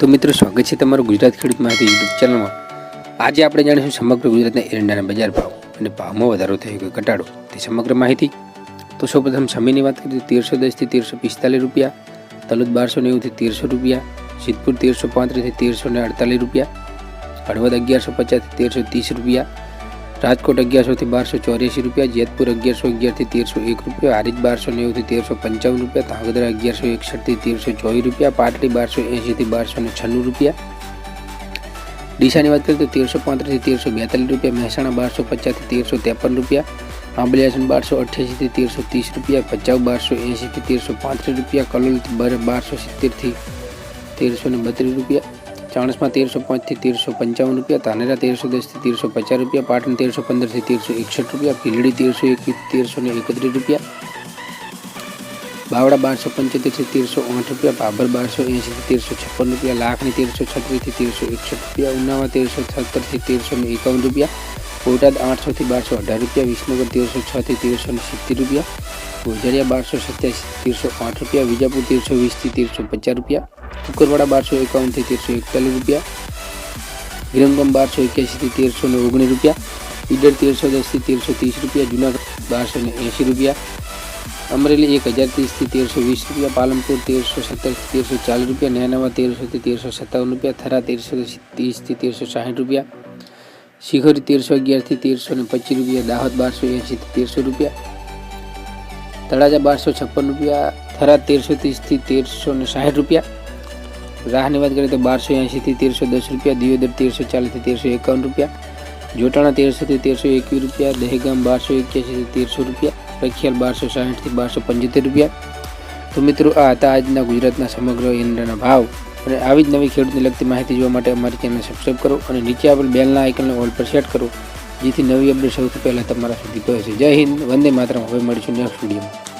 તો મિત્રો, સ્વાગત છે તમારું ગુજરાત ખેડૂત માહિતી યુટ્યુબ ચેનલમાં। આજે આપણે જાણીશું સમગ્ર ગુજરાતના એરંડાના બજાર ભાવ અને ભાવમાં વધારો થયો કે ઘટાડો તે સમગ્ર માહિતી। તો સૌપ્રથમ સમયની વાત કરીએ તો 1310 થી 1345 રૂપિયા, તલોદ 1290 થી 1300 રૂપિયા, સિદ્ધપુર 1335 થી 1348 રૂપિયા, હળવદ 1150 થી 1330 રૂપિયા, રાજકોટ 1100 થી 1284 રૂપિયા, જેતપુર 1111 થી 1301 રૂપિયા, હારીજ 1290 થી 1355 રૂપિયા, ધાંગધ્રા 1161 થી 1324 રૂપિયા, પાટડી 1280 થી 1296 રૂપિયા, ડીસાની વાત કરીએ તો 1335 થી 1342 રૂપિયા, મહેસાણા 1250 થી 1353 રૂપિયા, આંબલિયાસન 1288 થી 1330 રૂપિયા, ભચાઉ 1280 થી 1335 રૂપિયા, કલોલ 1270 થી 1332 રૂપિયા, ચાણસમાં 1305 થી 1355 રૂપિયા, ધાનેરા 1310 થી 1350 રૂપિયા, પાટણ 1315 થી 1361 રૂપિયા, ભીલડી 1321 થી 1331 રૂપિયા, બાવડા 1275 થી 1308 રૂપિયા, ભાભર 1280 થી 1356 રૂપિયા, લાખણી 1336 થી 1361 રૂપિયા, ઉનાવા 1317 થી 1351 રૂપિયા, બોટાદ 800 થી 1218 રૂપિયા, વિસનગર 1306 થી 1370 રૂપિયા, ગોઝારિયા 1287 થી 1308 રૂપિયા, વિજાપુર 1320 થી 1350 રૂપિયા, કુકરવાડા 1251 થી 1341 રૂપિયા, વિરમગામ 1281 થી 1319 રૂપિયા, ઈડર 1310 થી 1330 રૂપિયા, જુનાગઢ 1280 રૂપિયા, અમરેલી 1030 થી 1320 રૂપિયા, પાલનપુર 1317 થી 1340 રૂપિયા, નેનાવા 1300 થી 1357 રૂપિયા, થરા 1330 થી 1360 રૂપિયા, શિખોરી 1311 થી 1325 રૂપિયા, દાહોદ 1280 થી 1300 રૂપિયા, તળાજા 1256 રૂપિયા, થરા 1330 થી 1360 રૂપિયા, રાહની વાત કરીએ તો 1280 થી 1310 રૂપિયા, દિયોદર 1340 થી 1351 રૂપિયા, જોટાણા 1300 થી 1321 રૂપિયા, દહેગામ 1281 થી 1300 રૂપિયા, રખિયાલ 1260 થી 1275 રૂપિયા। તો મિત્રો, આ હતા આજના ગુજરાતના સમગ્ર એરંડાના ભાવ। અને આવી જ નવી ખેડૂતને લગતી માહિતી જોવા માટે અમારી ચેનલ સબસ્ક્રાઈબ કરો અને નીચે આપેલ બેલના આઇકનને ઓલ પર સેટ કરો, જેથી નવી અપડેટ સૌથી પહેલાં તમારા સુધી પહોંચે। જય હિન્દ, વંદે માતરમ। હવે મળીશું નેક્સ્ટ વિડીયોમાં।